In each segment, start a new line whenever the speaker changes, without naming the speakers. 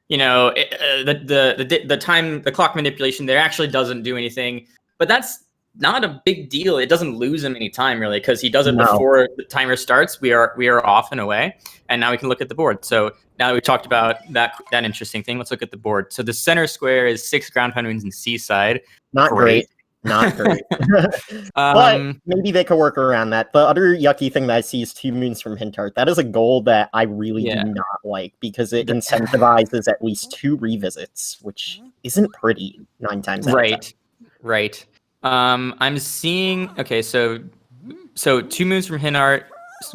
the clock manipulation there actually doesn't do anything, but that's not a big deal. It doesn't lose him any time really, because he does it before the timer starts. We are off and away, and now we can look at the board. So now that we talked about that interesting thing, let's look at the board. So the center square is 6 ground pound moons in Seaside.
Not great. Not great. But maybe they could work around that. The other yucky thing that I see is 2 moons from Hintart. That is a goal that I really do not like, because it incentivizes at least 2 revisits, which isn't pretty 9 times out of 10.
Right. I'm seeing, okay, so 2 moons from Hintart,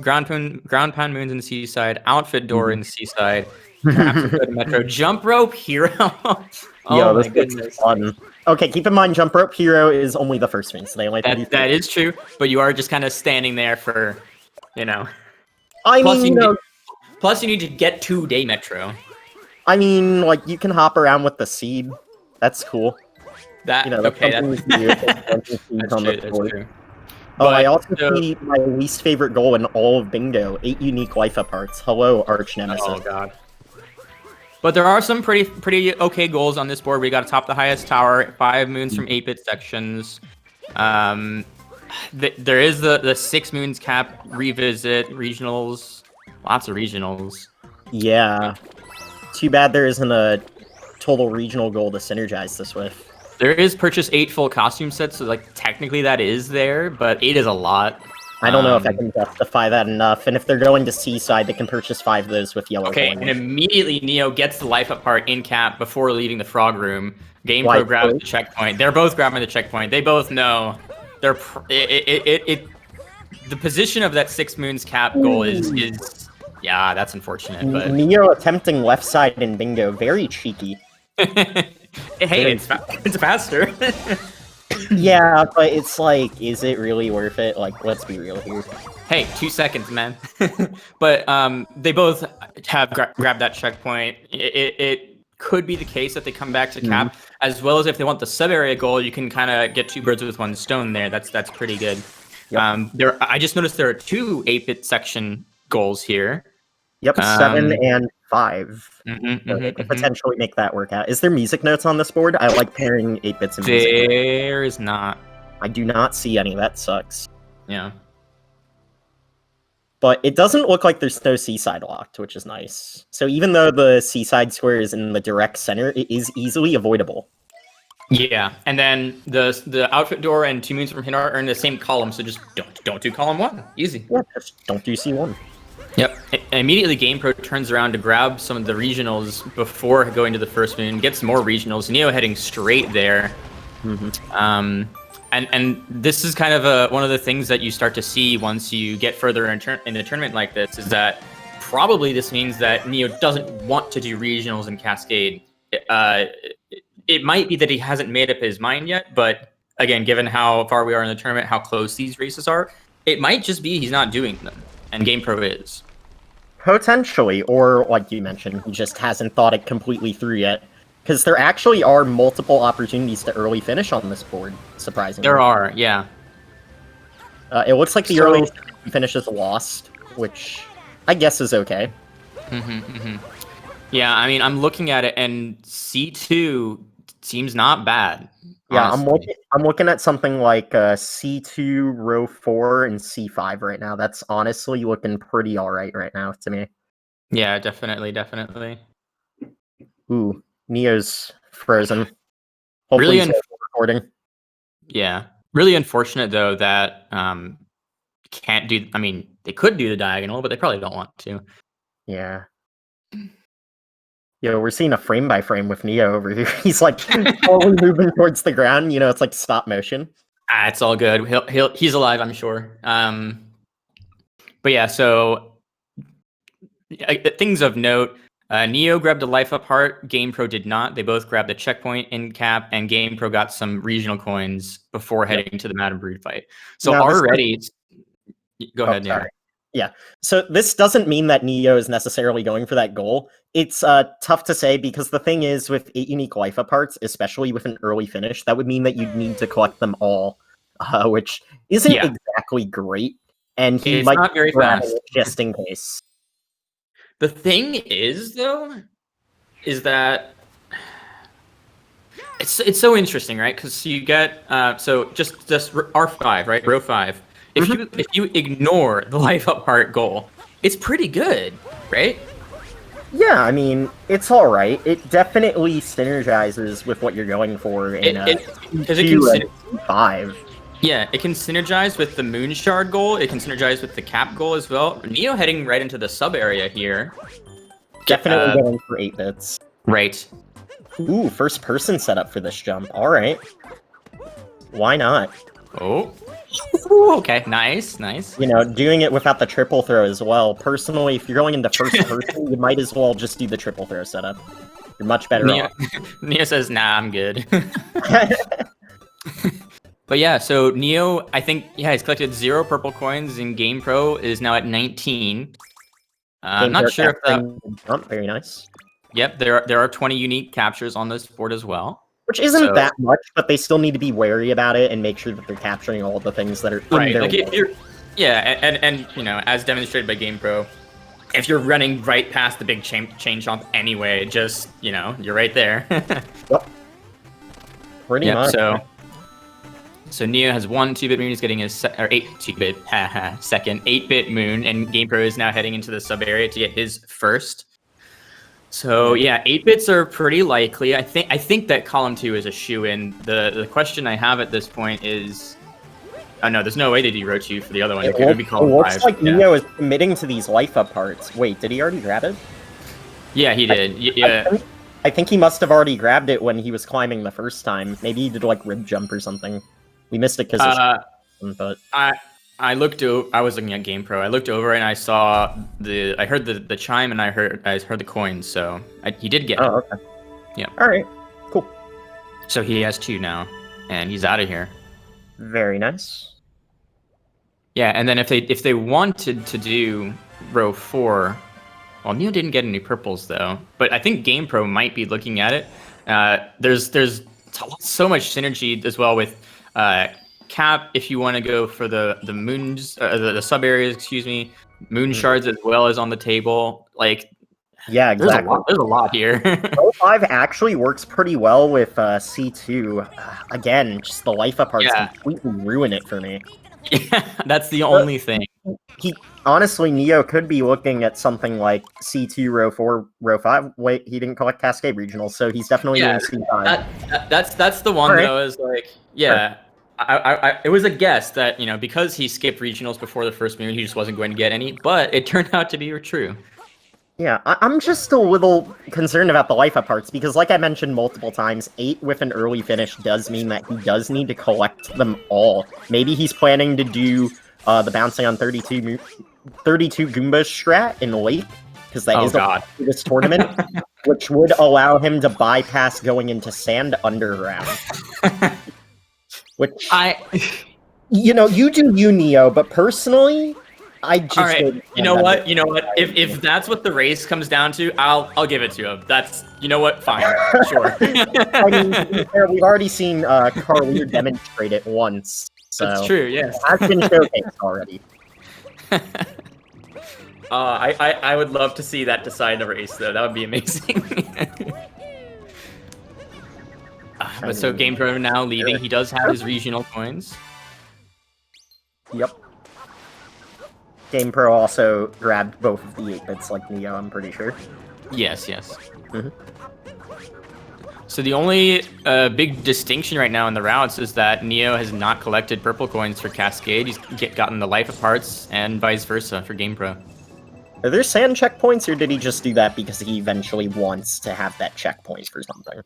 ground pound moons in the Seaside, outfit door in the Seaside, Metro, jump rope hero. Oh my goodness.
Fun. Okay, keep in mind, jump rope hero is only the first moon, so they only
that is true, but you are just kind of standing there for, plus you need to get to day Metro.
I mean, like, you can hop around with the seed. That's cool.
That's true.
Oh, I also see my least favorite goal in all of Bingo: 8 unique life up parts. Hello, arch nemesis.
Oh god. But there are some pretty okay goals on this board. We got to top the highest tower, 5 moons from 8-bit sections. There is the 6 moons cap revisit regionals. Lots of regionals.
Yeah. Too bad there isn't a total regional goal to synergize this with.
There is purchase 8 full costume sets, so like technically that is there, but 8 is a lot.
I don't know if I can justify that enough, and if they're going to Seaside, they can purchase 5 of those with yellow coins.
And immediately Neo gets the life up part in cap before leaving the frog room. GamePro grabs the checkpoint. They're both grabbing the checkpoint. They both know the position of that 6 moons cap goal is yeah, that's unfortunate. But
Neo attempting left side in Bingo, very cheeky.
Hey, it's faster.
Yeah, but it's like, is it really worth it? Like, let's be real here.
Hey, 2 seconds, man. But they both have grabbed that checkpoint. It could be the case that they come back to cap, as well as if they want the sub-area goal, you can kind of get 2 birds with 1 stone there. That's pretty good. Yep. I just noticed there are 2 8-bit section goals here.
Yep, 7 and 5. So they could potentially make that work out. Is there music notes on this board? I like pairing 8-bits and music notes.
There is not.
I do not see any. That sucks.
Yeah.
But it doesn't look like there's no Seaside locked, which is nice. So even though the Seaside square is in the direct center, it is easily avoidable.
Yeah, and then the outfit door and 2 moons from Hintart are in the same column, so just don't do column 1. Easy.
Yeah, just don't do C1.
Yep. Immediately, GamePro turns around to grab some of the regionals before going to the first moon, gets more regionals. Neo heading straight there. And this is kind of one of the things that you start to see once you get further in a tournament like this, is that probably this means that Neo doesn't want to do regionals in Cascade. It might be that he hasn't made up his mind yet, but again, given how far we are in the tournament, how close these races are, it might just be he's not doing them. And GamePro is.
Potentially, or like you mentioned, he just hasn't thought it completely through yet. Because there actually are multiple opportunities to early finish on this board, surprisingly.
There are, yeah.
It looks like the early finish is lost, which I guess is okay.
Yeah, I mean, I'm looking at it, and C2 seems not bad.
Yeah, I'm looking at something like C2, row 4, and C5 right now. That's honestly looking pretty alright right now to me.
Yeah, definitely.
Ooh, Neo's frozen. Hopefully
really
recording.
Yeah. Really unfortunate, though, that can't do... I mean, they could do the diagonal, but they probably don't want to.
Yeah. Yo, we're seeing a frame by frame with Neo over here. He's like slowly moving towards the ground. You know, it's like stop motion.
It's all good. He's alive, I'm sure. But yeah, so things of note. Neo grabbed a life up heart. GamePro did not. They both grabbed a checkpoint in cap, and GamePro got some regional coins before heading to the Madam Brood fight. So already, go ahead, Neo.
Yeah, so this doesn't mean that Neo is necessarily going for that goal. It's tough to say, because the thing is, with 8 unique life up parts, especially with an early finish, that would mean that you'd need to collect them all, which isn't exactly great, and he might
not very fast,
just in case.
The thing is, though, is that it's so interesting, right? Because you get so just R5, right? Row 5. If you ignore the life apart goal, it's pretty good, right?
Yeah, I mean, it's all right. It definitely synergizes with what you're going for in
because it can
5.
Yeah, it can synergize with the Moon Shard goal. It can synergize with the Cap goal as well. Neo heading right into the sub area here.
Definitely going for 8 bits.
Right.
Ooh, first person setup for this jump. All right. Why not?
Oh. Ooh, okay, nice.
You know, doing it without the triple throw as well. Personally, if you're going into first person, you might as well just do the triple throw setup. You're much better off.
Neo says, nah, I'm good. But yeah, so Neo, I think, he's collected 0 purple coins in GamePro, is now at 19. I'm not sure if that...
Very nice.
Yep, there are 20 unique captures on this board as well.
Which isn't that much, but they still need to be wary about it and make sure that they're capturing all the things that are in their way.
And you know, as demonstrated by GamePro, if you're running right past the big chain jump anyway, just, you know, you're right there.
Yep. Pretty much.
So Neo has 1 2-bit moon. He's getting his 8 2-bit second 8-bit moon, and GamePro is now heading into the sub area to get his first. So yeah, 8 bits are pretty likely. I think that column 2 is a shoe-in. The question I have at this point is, oh no, there's no way they do row 2 for the other one. It would be column 5.
It looks like Neo is committing to these life up parts. Wait, did he already grab it?
Yeah, he did. Yeah.
I think he must have already grabbed it when he was climbing the first time. Maybe he did like rib jump or something. We missed it because but
I was looking at GamePro. I looked over and I saw I heard the chime and I heard the coins. So he did get it.
Oh, okay.
Yeah.
All right. Cool.
So he has 2 now, and he's out of here.
Very nice.
Yeah, and then if they wanted to do row 4, well, Neo didn't get any purples though, but I think GamePro might be looking at it. There's so much synergy as well with Cap, if you want to go for the moons, the sub areas, excuse me, moon shards as well as on the table. Like,
yeah, exactly.
There's a lot here.
Row 5 actually works pretty well with C2. Again, just the life up parts completely ruin it for me.
Yeah, that's the only thing.
Honestly, Neo could be looking at something like C2, row 4, row 5. Wait, he didn't collect Cascade Regionals, so he's definitely doing C5.
That's the one that I was like, yeah. It was a guess that, you know, because he skipped regionals before the first moon, he just wasn't going to get any, but it turned out to be true.
Yeah, I'm just a little concerned about the life up parts, because like I mentioned multiple times, 8 with an early finish does mean that he does need to collect them all. Maybe he's planning to do the bouncing on 32 Goomba strat in late, because that is this tournament, which would allow him to bypass going into Sand Underground. Which you know, you do you, Neo, but personally, I just
all right. You know what? If that's what the race comes down to, I'll give it to him. That's, you know what? Fine, sure.
I mean, we've already seen Carlier demonstrate it once. So
that's true. Yes,
it has been showcased already.
I would love to see that decide the race, though. That would be amazing. But so GamePro now leaving. He does have his regional coins.
Yep. GamePro also grabbed both of the 8 bits like Neo, I'm pretty sure.
Yes. So the only big distinction right now in the routes is that Neo has not collected purple coins for Cascade. He's gotten the life of parts, and vice versa for GamePro.
Are there sand checkpoints, or did he just do that because he eventually wants to have that checkpoint for something?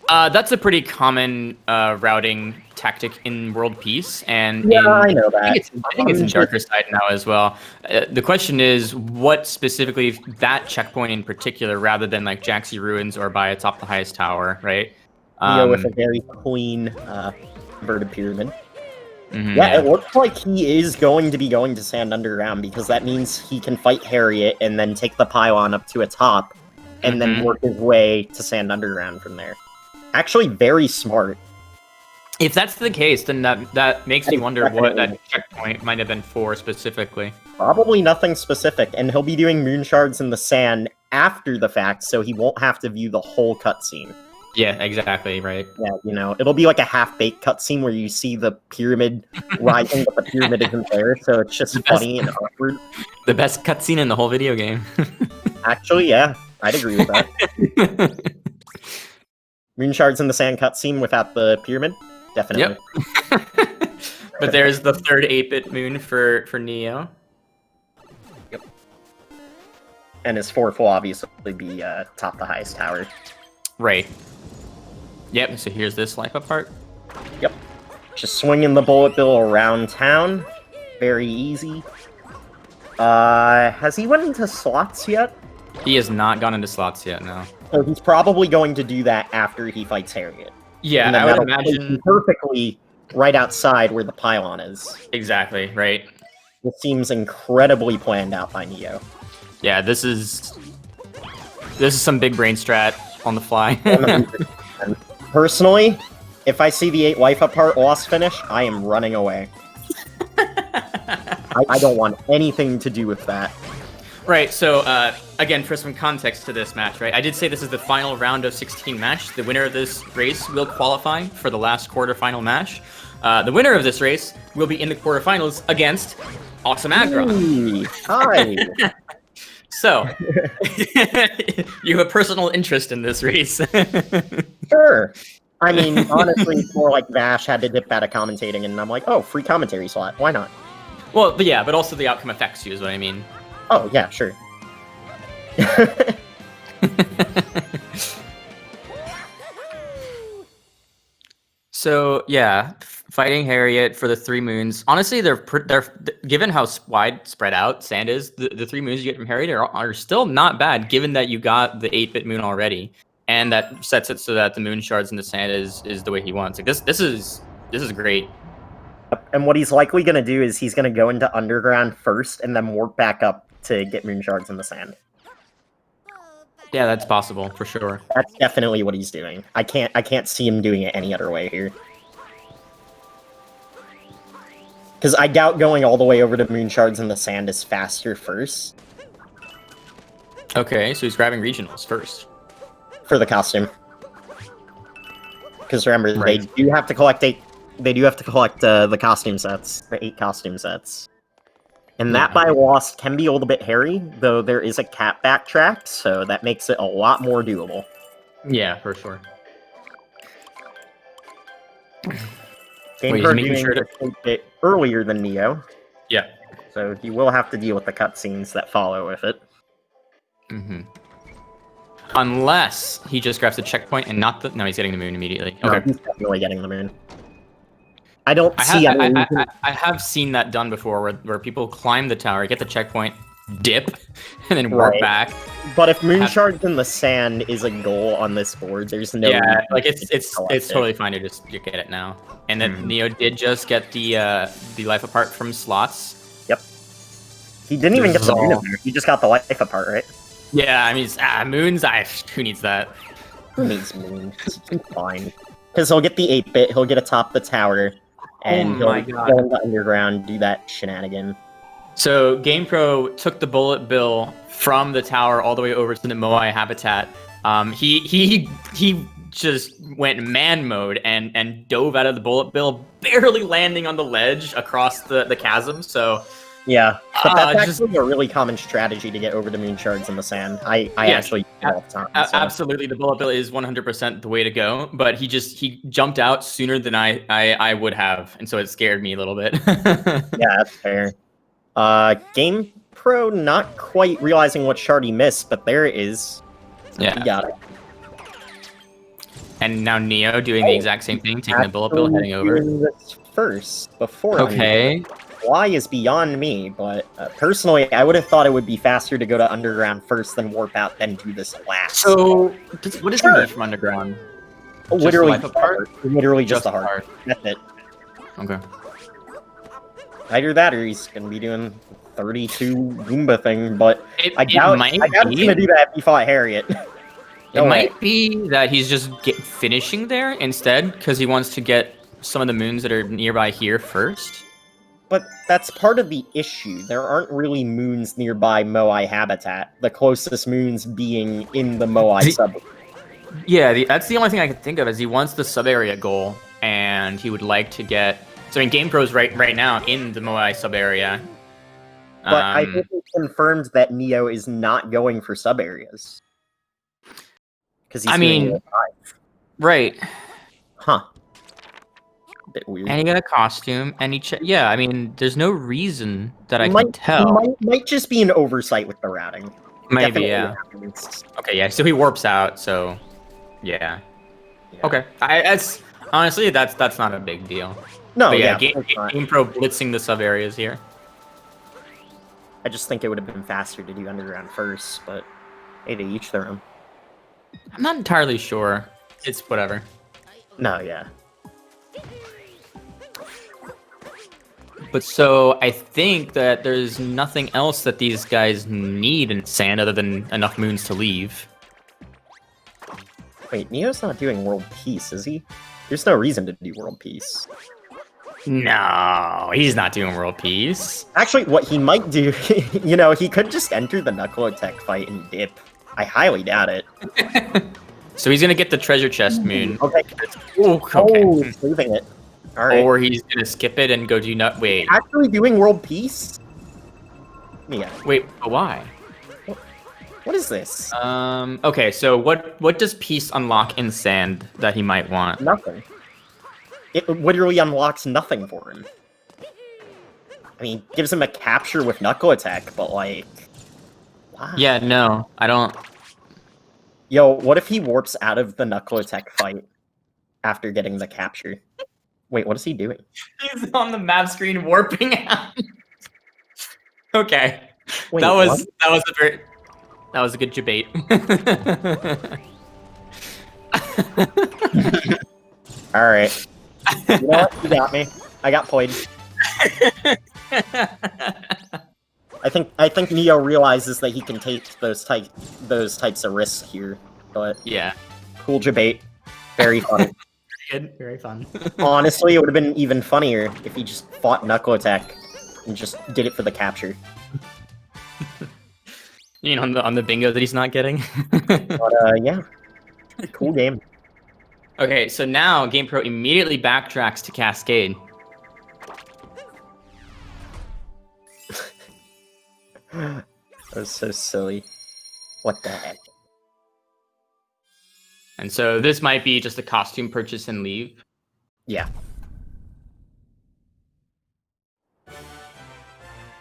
That's a pretty common routing tactic in World Peace, and
I know that.
I think it's in Darker Side now as well. The question is, what specifically that checkpoint in particular, rather than like Jaxi Ruins or by atop the highest tower, right?
With a very clean inverted pyramid. Yeah, it looks like he is going to be going to Sand Underground, because that means he can fight Harriet and then take the pylon up to a top, and then work his way to Sand Underground from there. Actually, very smart.
If that's the case, then that makes me wonder what that checkpoint might have been for specifically.
Probably nothing specific, and he'll be doing moon shards in the sand after the fact, so he won't have to view the whole cutscene.
Yeah, exactly, right.
Yeah, you know, it'll be like a half-baked cutscene where you see the pyramid rising, but the pyramid isn't there, so it's just funny and awkward.
The best cutscene in the whole video game.
Actually, yeah, I'd agree with that. Moon shards in the sand cutscene without the pyramid? Definitely.
Yep. But there's the third 8-bit moon for Neo.
Yep. And his fourth will obviously be top the highest tower.
Right. Yep, so here's this life up part.
Yep. Just swinging the bullet bill around town. Very easy. Has he went into slots yet?
He has not gone into slots yet, no.
So he's probably going to do that after he fights Harriet.
Yeah, I would imagine
perfectly right outside where the pylon is.
Exactly, right.
This seems incredibly planned out by Neo.
Yeah, this is some big brain strat on the fly.
Personally, if I see the 8 life apart loss finish, I am running away. I don't want anything to do with that.
Right, so, again, for some context to this match, right, I did say this is the final round of 16 match. The winner of this race will qualify for the last quarterfinal match. The winner of this race will be in the quarterfinals against Awesome Agron.
Hi!
So, you have a personal interest in this race.
Sure. I mean, honestly, it's more like Vash had to dip out of commentating, and I'm like, oh, free commentary slot. Why not?
Well, but yeah, but also the outcome affects you, is what I mean.
Oh, yeah, sure.
So, yeah, fighting Harriet for the 3 moons. Honestly, they're given how wide spread out sand is, the 3 moons you get from Harriet are still not bad, given that you got the 8-bit moon already. And that sets it so that the moon shards in the sand is the way he wants. Like this is great.
And what he's likely going to do is he's going to go into underground first and then warp back up to get moon shards in the sand.
Yeah, that's possible for sure.
That's definitely what he's doing. I can't see him doing it any other way here. Because I doubt going all the way over to moon shards in the sand is faster first.
Okay, so he's grabbing regionals first.
For the costume. Because remember,
Right.
they do have to collect the costume sets, the 8 costume sets. And that by lost can be a little bit hairy, though there is a cat backtrack, so that makes it a lot more doable.
Yeah, for sure.
GamePro doing it a bit earlier than Neo.
Yeah.
So he will have to deal with the cutscenes that follow with it.
Mm-hmm. Unless he just grabs the checkpoint and not the... No, he's getting the moon immediately.
No,
Okay.
he's definitely getting the moon. I
have seen that done before, where people climb the tower, get the checkpoint, dip, and then warp back.
But if moon shards in the sand is a goal on this board, there's no...
Yeah, like it's totally fine to just get it now. And then Neo did just get the life apart from slots.
Yep. He didn't even get the moon apart. He just got the life apart, right?
Yeah, I mean, moons, who needs that?
Who needs moons? It's fine. Because he'll get the 8-bit, he'll get atop the tower, and he'll go in the underground, do that shenanigan. So
GamePro took the bullet bill from the tower all the way over to the Moai habitat. He just went man mode and dove out of the bullet bill, barely landing on the ledge across the chasm. So
yeah, but that's actually a really common strategy to get over to moon shards in the sand. I actually do it all the time. So.
Absolutely, the bullet bill is 100% the way to go. But he jumped out sooner than I would have, and so it scared me a little bit.
Yeah, that's fair. GamePro not quite realizing what shard he missed, but there it is.
Yeah,
he got it.
And now Neo doing the exact same thing, taking the bullet bill, heading over.
This first, before.
Okay.
Why is beyond me, but personally, I would have thought it would be faster to go to underground first, then warp out, then do this last.
So, what is the need from underground?
Literally just the heart. That's it.
Okay.
Either that, or he's gonna be doing 32 Goomba thing, but I doubt he's gonna do that if he fought Harriet.
It might be that he's just finishing there instead, because he wants to get some of the moons that are nearby here first.
But that's part of the issue. There aren't really moons nearby Moai habitat, the closest moons being in the Moai sub.
Yeah, that's the only thing I can think of is he wants the sub-area goal, and he would like to get... So, I mean, GamePro's right now in the Moai sub-area.
But I think it confirmed that Neo is not going for sub-areas. Because he's doing World 5.
Right.
Huh. Bit weird.
And he got a costume, and yeah, I mean, there's no reason that I can tell.
Might just be an oversight with the routing.
Maybe, yeah. Okay, yeah, so he warps out, so... Yeah. Okay. Honestly, that's not a big deal.
No,
but yeah,
yeah.
GamePro blitzing the sub areas here.
I just think it would have been faster to do underground first, but hey, to each their own.
I'm not entirely sure. It's whatever.
No, yeah.
But so I think that there's nothing else that these guys need in sand other than enough moons to leave.
Wait, Neo's not doing World Peace, is he? There's no reason to do World Peace.
No, he's not doing World Peace.
Actually, what he might do, you know, he could just enter the Knuckle-Tech fight and dip. I highly doubt it.
So he's gonna get the treasure chest moon.
Okay.
Okay.
He's moving it. All right.
Or he's gonna skip it and go do wait.
Actually doing World Peace? Yeah.
Wait, but why?
What is this?
Okay, so what does peace unlock in sand that he might want?
Nothing. It literally unlocks nothing for him. I mean, gives him a capture with Knuckle Attack, but like... Wow.
Yeah, no, I don't...
Yo, what if he warps out of the Knuckle Attack fight after getting the capture? Wait, what is he doing?
He's on the map screen warping out. Okay.
Wait,
that was a good debate.
All right. You know what? You got me. I got played. I think Neo realizes that he can take those types of risks here, but
yeah,
cool debate. Very funny.
Good, very fun.
Honestly, it would have been even funnier if he just fought Knuckle Attack and just did it for the capture.
You know, on the bingo that he's not getting.
But yeah, cool game.
Okay, so now GamePro immediately backtracks to Cascade.
That was so silly. What the heck?
And so this might be just a costume purchase and leave.
Yeah.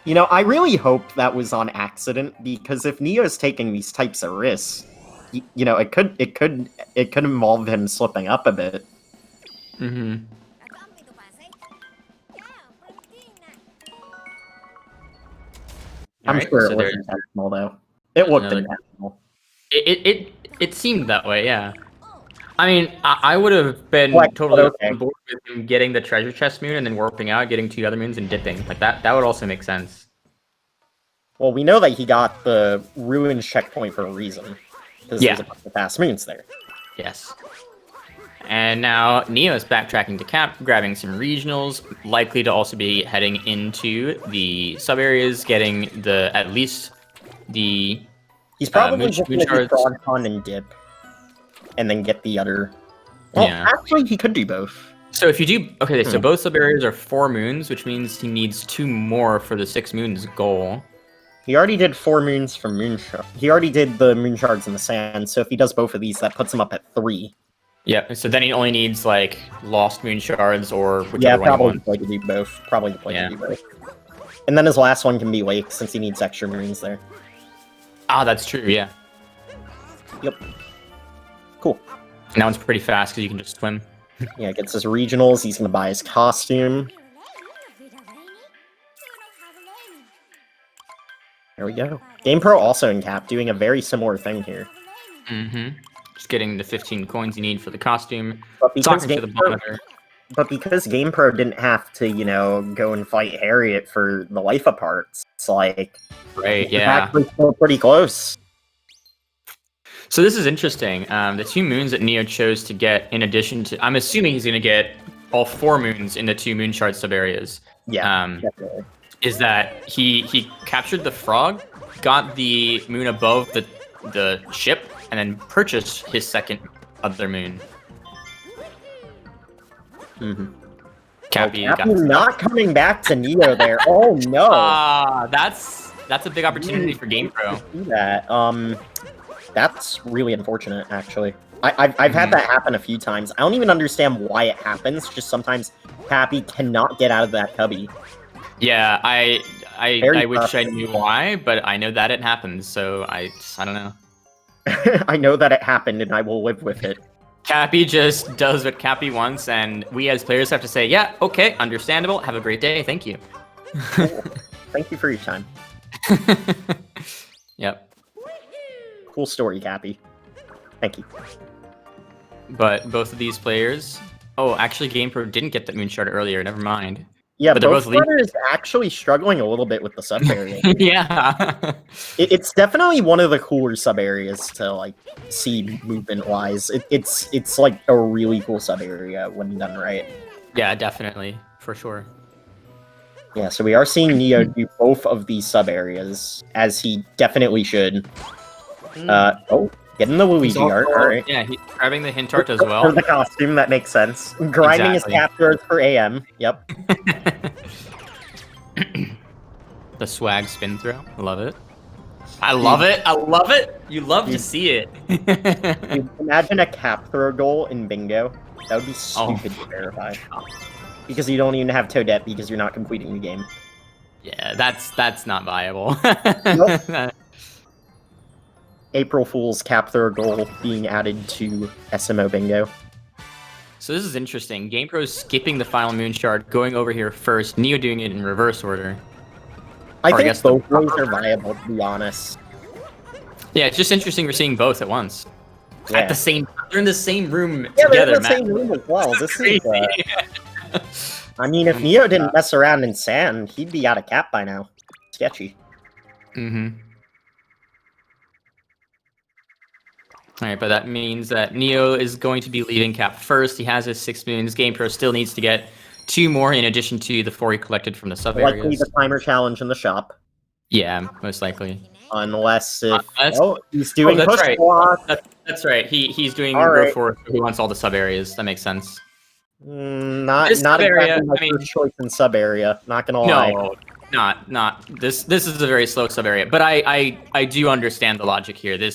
You know, I really hope that was on accident, because if Neo's taking these types of risks, you know, it could involve him slipping up a bit.
Mm-hmm.
I'm sure it wasn't intentional, though. It looked intentional.
It seemed that way, yeah. I mean, I would have been totally on board with him getting the treasure chest moon and then warping out, getting 2 other moons and dipping. Like that would also make sense.
Well, we know that he got the ruins checkpoint for a reason. Because there's a bunch of fast moons there.
Yes. And now Neo is backtracking to Cap, grabbing some regionals, likely to also be heading into the sub areas, getting at least the.
He's probably just going to do Con and dip, and then get the other. Well, actually, he could do both.
So if you do, okay, so both sub areas are 4 moons, which means he needs 2 more for the 6 moons goal.
He already did 4 moons from Moonshard. He already did the moon shards in the sand, so if he does both of these, that puts him up at 3.
Yeah, so then he only needs, like, lost moon shards or whichever one he wants.
Probably to do both. Probably to play to do both. And then his last one can be Lake, since he needs extra moons there.
Ah, that's true, yeah.
Yep. Cool.
And that one's pretty fast, because you can just swim.
Yeah, gets his regionals, he's going to buy his costume. There we go. GamePro also in Cap, doing a very similar thing here.
Mm-hmm. Just getting the 15 coins you need for the costume.
But because GamePro didn't have to, you know, go and fight Harriet for the life apart, it's like...
Right, yeah.
Actually still pretty close.
So this is interesting. The 2 moons that Neo chose to get in addition to... I'm assuming he's going to get all 4 moons in the 2 moon shard sub-areas.
Definitely.
Is that he captured the frog, got the moon above the ship, and then purchased his second other moon. Cappy got
not coming back to Neo there. Oh no!
That's a big opportunity for GamePro.
See that? That's really unfortunate, actually. I've had that happen a few times. I don't even understand why it happens. Just sometimes Cappy cannot get out of that cubby.
Yeah, I wish I knew why, but I know that it happens, so I don't know.
I know that it happened, and I will live with it.
Cappy just does what Cappy wants, and we as players have to say, yeah, okay, understandable, have a great day, thank you.
Cool. Thank you for your time.
Yep.
Cool story, Cappy. Thank you.
But both of these players... Oh, actually, GamePro didn't get that Moonshard earlier, never mind.
Yeah, but both players actually struggling a little bit with the sub-area.
Yeah.
It's definitely one of the cooler sub-areas to, like, see movement-wise. It's like, a really cool sub-area when done right.
Yeah, definitely. For sure.
Yeah, so we are seeing Neo do both of these sub-areas, as he definitely should. Oh, getting the Louis art, alright.
Yeah, he's grabbing the hint art as well.
For the costume, that makes sense. Grinding his captors for AM, yep.
The swag spin throw, love it. I love it, I love it! You love to see it.
Dude, imagine a cap throw goal in Bingo. That would be stupid to verify. Because you don't even have Toadette because you're not completing the game.
Yeah, that's not viable.
Nope. April Fool's cap throw goal being added to SMO Bingo.
So this is interesting. GamePro's skipping the final Moonshard, going over here first, Neo doing it in reverse order.
I think both ways are viable, to be honest.
Yeah, it's just interesting we're seeing both at once.
Yeah.
At the same time. They're in the same room
together,
they're
in the same room as well. This is I mean, if Neo didn't mess around in sand, he'd be out of cap by now. Sketchy.
Alright, but that means that Neo is going to be leaving cap first. He has his 6 moons. GamePro still needs to get 2 more in addition to the 4 he collected from the sub-areas.
Likely the timer challenge in the shop.
Yeah, most likely.
Unless he's doing
that's
push
right.
block.
That's right. He's doing row 4, who wants all the sub-areas. That makes sense.
Not exactly my first choice in sub-area, not gonna lie.
No, not. This is a very slow sub-area, but I do understand the logic here.
No,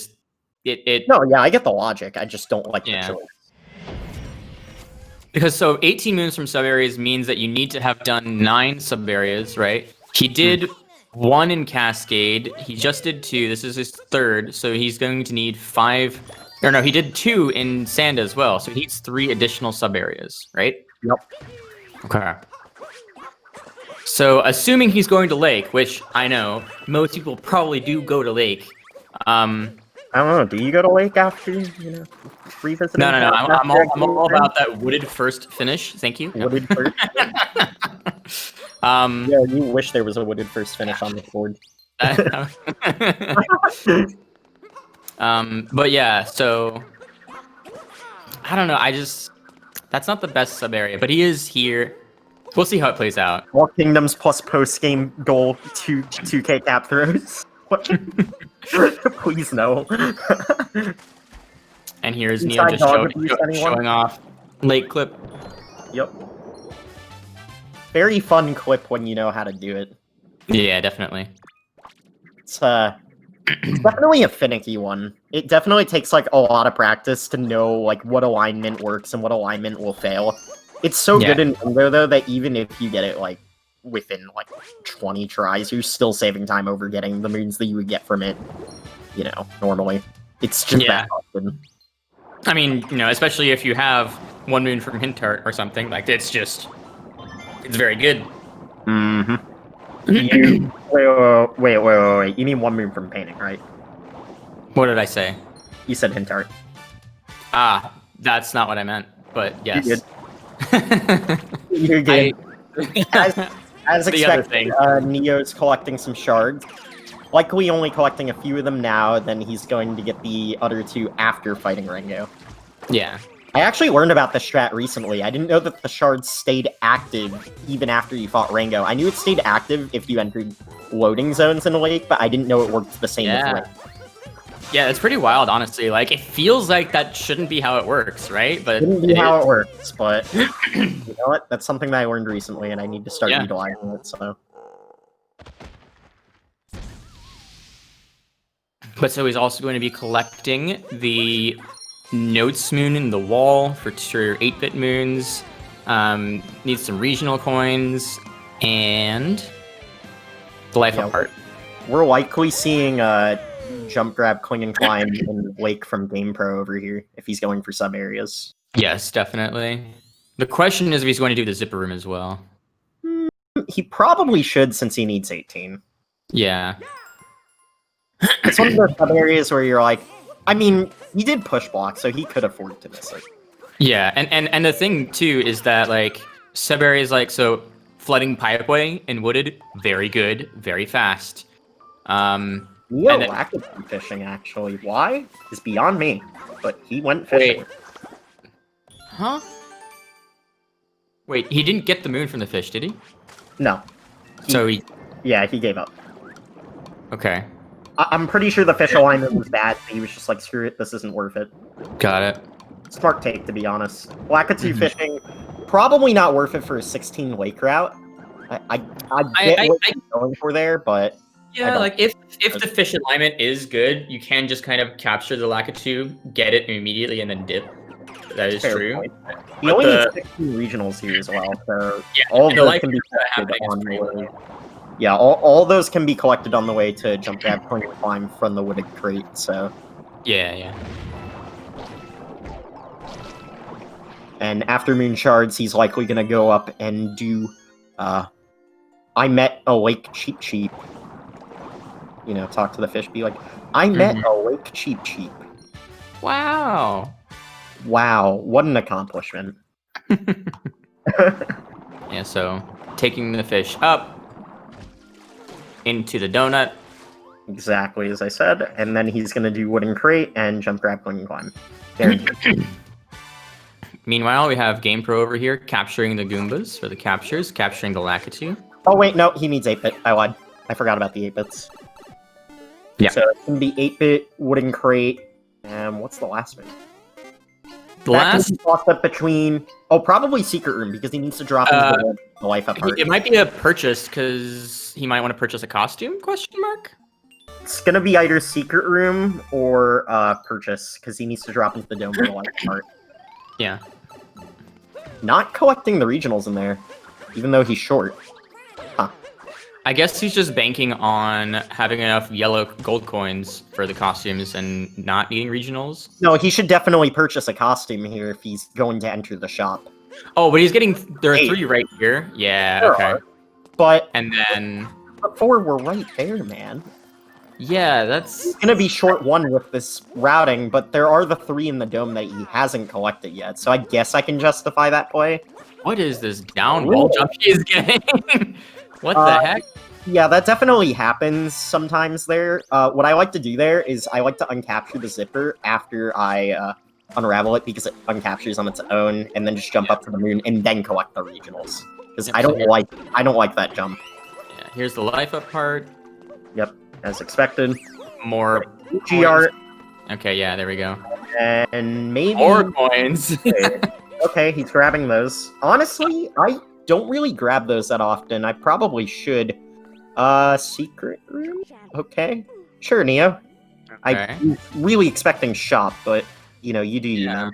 yeah, I get the logic. I just don't like the choice.
Because so 18 moons from sub-areas means that you need to have done 9 sub-areas, right? He did 1 in Cascade. He just did 2. This is his 3rd, so he's going to need 5. Or no, he did 2 in Sand as well, so he needs 3 additional sub-areas, right?
Yep.
Okay. So assuming he's going to Lake, which I know most people probably do go to Lake.
I don't know. Do you go to Lake after revisiting?
No. I'm all about that wooded first finish. Thank you.
Wooded first. Yeah, you wish there was a wooded first finish on the board.
But yeah, so I don't know. That's not the best sub area, but he is here. We'll see how it plays out.
All Kingdoms plus post game goal 2K cap throws. What? Please no.
And here's Neo just showing off late clip.
Yep. Very fun clip when you know how to do it.
Yeah, definitely.
It's definitely a finicky one. It definitely takes like a lot of practice to know like what alignment works and what alignment will fail. It's so good in Bingo though that even if you get it like within like 20 tries, you're still saving time over getting the moons that you would get from it, normally. It's just that often.
I mean, especially if you have 1 moon from Hint Art or something, like it's very good.
Wait. You mean 1 moon from painting, right?
What did I say?
You said Hint Art.
Ah, that's not what I meant, but yes.
You're good. As expected, Neo's collecting some shards. Likely only collecting a few of them now, then he's going to get the other 2 after fighting Rengo.
Yeah.
I actually learned about this strat recently. I didn't know that the shards stayed active even after you fought Rango. I knew it stayed active if you entered loading zones in a lake, but I didn't know it worked the same with Rango.
Yeah, it's pretty wild, honestly. Like, it feels like that shouldn't be how it works, right? But
Shouldn't be how it works, but you know what? That's something that I learned recently, and I need to start utilizing it, so...
But so he's also going to be collecting the Notes moon in the wall for 8-bit moons. Needs some regional coins and the life up part.
We're likely seeing jump, grab, cling, and climb in Lake from GamePro over here if he's going for sub areas.
Yes, definitely. The question is if he's going to do the zipper room as well.
He probably should since he needs 18.
Yeah.
It's one of those sub areas where you're like, I mean, he did push block, so he could afford to miss it.
Yeah, and the thing too is that like sub areas like flooding pipeway and wooded, very good, very fast.
Neo lack of fishing actually. Why? Is beyond me. But he went fishing.
Wait. Huh? Wait, he didn't get the moon from the fish, did he?
No. Yeah, he gave up.
Okay.
I'm pretty sure the fish alignment was bad, so he was just like, screw it, this isn't worth it.
Got it.
Smart take, to be honest. Lakitu fishing, probably not worth it for a 16 lake route. I get what you're going for there, but...
Yeah, like, if the fish alignment is good, you can just kind of capture the Lakitu, get it immediately, and then dip. That is true.
Point. He only needs 16 regionals here as well, so all of those can be collected on the way. Yeah, all those can be collected on the way to jump, grab, cling, and climb from the wooded crate, so...
Yeah.
And after Moon Shards, he's likely going to go up and do... I met a lake cheap. You know, talk to the fish, be like, I met a lake cheap.
Wow.
Wow, what an accomplishment.
Yeah, so taking the fish up into the donut.
Exactly as I said, and then he's going to do wooden crate and jump, grab, cling, and climb. Guaranteed.
Meanwhile, we have GamePro over here capturing the Goombas for the captures, capturing the Lakitu.
Oh wait, no, he needs 8-bit. I lied. I forgot about the 8-bits.
Yeah.
So it's going to be 8-bit, wooden crate, and what's the last one?
The last
tossed up between probably secret room because he needs to drop into the life up part.
It might be a purchase because he might want to purchase a costume? Question mark.
It's gonna be either secret room or purchase because he needs to drop into the dome for the life part.
Yeah.
Not collecting the regionals in there, even though he's short. Huh.
I guess he's just banking on having enough yellow gold coins for the costumes and not needing regionals.
No, he should definitely purchase a costume here if he's going to enter the shop.
Oh, but he's getting... There are 3 right here. Yeah,
there
okay.
Are. But...
And then...
But 4 were right there, man.
Yeah, that's...
He's gonna be short 1 with this routing, but there are the 3 in the dome that he hasn't collected yet, so I guess I can justify that play.
What is this down wall jump he is getting? What the heck?
Yeah, that definitely happens sometimes there. What I like to do there is I like to uncapture the zipper after I unravel it because it uncaptures on its own, and then just jump up to the moon and then collect the regionals. Because I don't like that jump.
Yeah, here's the life up part.
Yep, as expected.
More
GR.
Okay, yeah, there we go.
And maybe
more coins.
Okay, he's grabbing those. Honestly, I don't really grab those that often. I probably should. Secret room? Okay. Sure, Neo.
Okay.
I'm really expecting shop, but, you know, you do you know.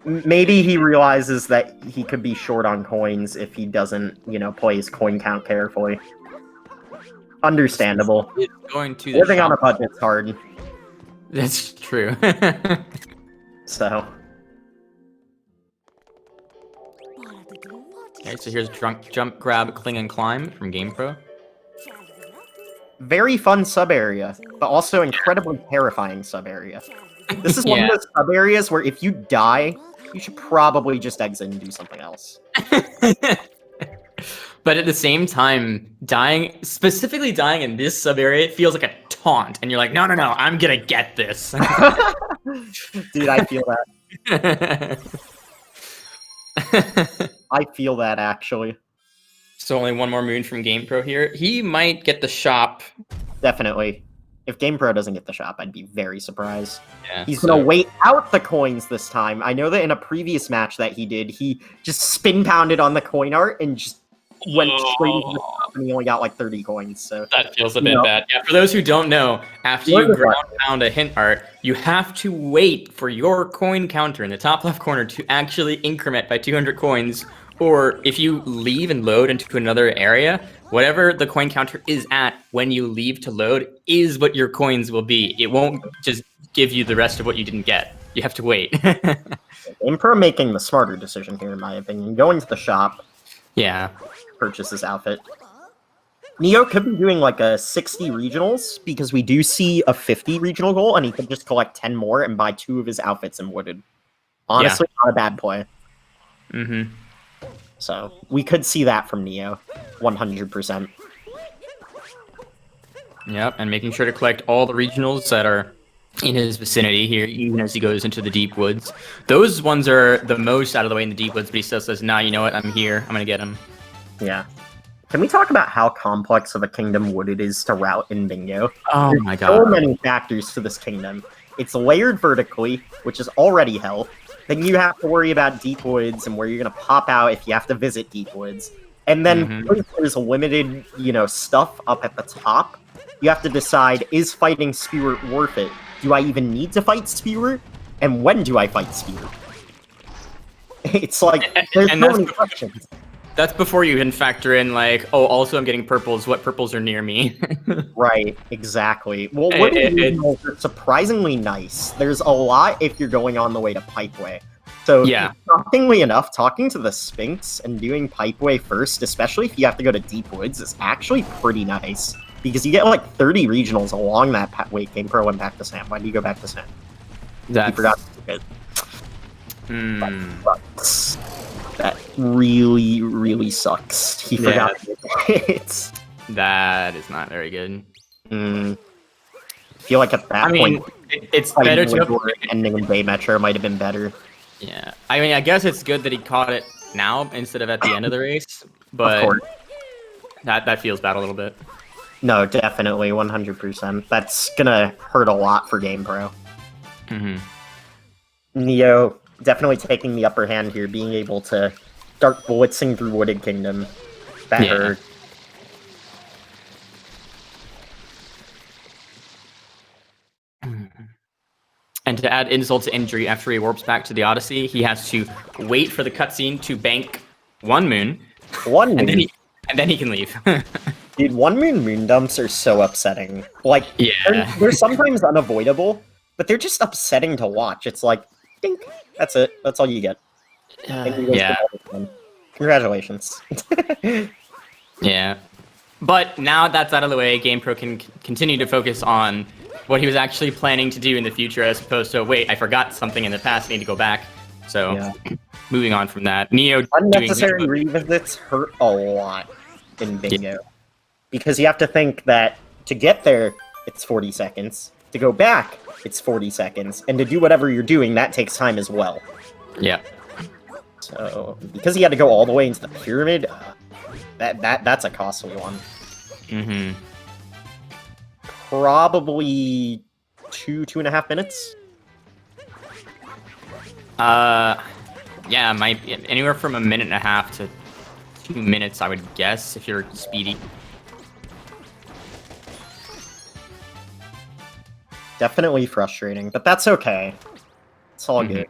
Maybe he realizes that he could be short on coins if he doesn't, you know, play his coin count carefully. Understandable.
Going to the
Living
shop.
on a budget's hard.
That's true.
So...
Okay, so here's jump, grab, cling, and climb from GamePro.
Very fun sub-area, but also incredibly terrifying sub-area. This is one of those sub-areas where if you die, you should probably just exit and do something else.
But at the same time, specifically dying in this sub area, feels like a taunt, and you're like, no, I'm gonna get this.
Dude, I feel that. I feel that, actually.
So only one more moon from GamePro here. He might get the shop.
Definitely. If GamePro doesn't get the shop, I'd be very surprised.
Yeah,
He's gonna wait out the coins this time. I know that in a previous match that he did, he just spin pounded on the coin art and just went straight into the shop, and he only got like 30 coins. So
that feels a bit bad. Yeah, for those who don't know, after you ground pound a hint art, you have to wait for your coin counter in the top left corner to actually increment by 200 coins. Or if you leave and load into another area, whatever the coin counter is at when you leave to load is what your coins will be. It won't just give you the rest of what you didn't get. You have to wait.
GamePro making the smarter decision here, in my opinion. Going to the shop.
Yeah.
Purchase this outfit. Neo could be doing like a 60 regionals, because we do see a 50 regional goal, and he could just collect 10 more and buy 2 of his outfits in Wooded. Honestly, not a bad play.
Mm-hmm.
So, we could see that from Neo, 100%.
Yep, and making sure to collect all the regionals that are in his vicinity here, even as he goes into the deep woods. Those ones are the most out of the way in the deep woods, but he still says, nah, you know what, I'm here, I'm gonna get him.
Yeah. Can we talk about how complex of a kingdom Wooded is to route in Bingo?
Oh my god.
So many factors to this kingdom. It's layered vertically, which is already hell. Then you have to worry about deep woods and where you're going to pop out if you have to visit deep woods. And then there's limited, stuff up at the top. You have to decide, is fighting Spirit worth it? Do I even need to fight Spirit? And when do I fight Spirit? It's like, there's so many questions.
That's before you even factor in, like, oh, also I'm getting purples. What purples are near me?
Right, exactly. Well, what regionals are surprisingly nice. There's a lot if you're going on the way to Pipeway. So, shockingly enough, talking to the Sphinx and doing Pipeway first, especially if you have to go to Deep Woods, is actually pretty nice. Because you get, like, 30 regionals along that path. Wait, GamePro went back to Sam. Why did you go back to Sam? You forgot to That really, really sucks. He forgot it.
That is not very good.
I feel like at that point,
it's better to
ending in Bay Metro might have been better.
Yeah, I mean, I guess it's good that he caught it now instead of at the end of the race, but that feels bad a little bit.
No, definitely, 100%. That's gonna hurt a lot for GamePro. Neo definitely taking the upper hand here, being able to start blitzing through Wooded Kingdom. That hurt.
And to add insult to injury, after he warps back to the Odyssey, he has to wait for the cutscene to bank 1 moon.
1 moon?
And then he can leave.
Dude, 1 moon dumps are so upsetting. Like, they're sometimes unavoidable, but they're just upsetting to watch. It's like, dink, that's it. That's all you get. Congratulations.
Yeah. But now that's out of the way, GamePro can continue to focus on what he was actually planning to do in the future, as opposed to, wait, I forgot something in the past, I need to go back. So, moving on from that. Neo
unnecessary revisits hurt a lot in Bingo. Because you have to think that to get there, it's 40 seconds. To go back, it's 40 seconds. And to do whatever you're doing, that takes time as well.
Yeah.
So, because he had to go all the way into the pyramid, that's a costly one. Probably 2.5 minutes.
Yeah, might be anywhere from 1.5 minutes to 2 minutes, I would guess, if you're speedy.
Definitely frustrating, but that's okay. It's all good.